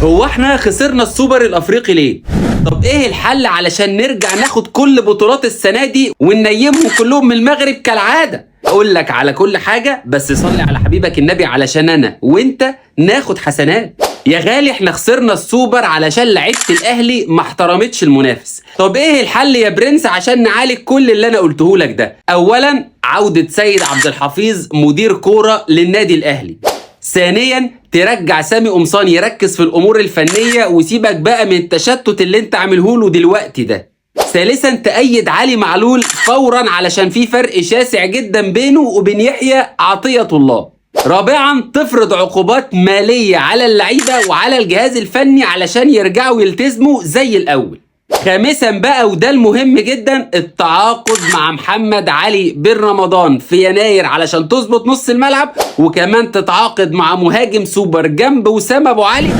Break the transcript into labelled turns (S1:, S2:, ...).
S1: هو احنا خسرنا السوبر الافريقي ليه؟ طب ايه الحل علشان نرجع ناخد كل بطولات السنة دي وننيمهم كلهم من المغرب كالعادة؟ اقول لك على كل حاجة، بس صلي على حبيبك النبي علشان انا وانت ناخد حسنات. يا غالي احنا خسرنا السوبر علشان لعيبة الاهلي ما احترمتش المنافس. طب ايه الحل يا برنس عشان نعالج كل اللي انا قلته لك ده؟ اولا عودة سيد عبد الحفيظ مدير كورة للنادي الاهلي. ثانيا ترجع سامي قمصان يركز في الامور الفنيه وسيبك بقى من التشتت اللي انت عامله له دلوقتي ده. ثالثا تأيد علي معلول فورا علشان في فرق شاسع جدا بينه وبين يحيى عطية الله. رابعا تفرض عقوبات ماليه على اللعيبه وعلى الجهاز الفني علشان يرجعوا يلتزموا زي الاول. خامسا بقى وده المهم جدا، التعاقد مع محمد علي بن رمضان في يناير علشان تظبط نص الملعب، وكمان تتعاقد مع مهاجم سوبر جنب وسام ابو علي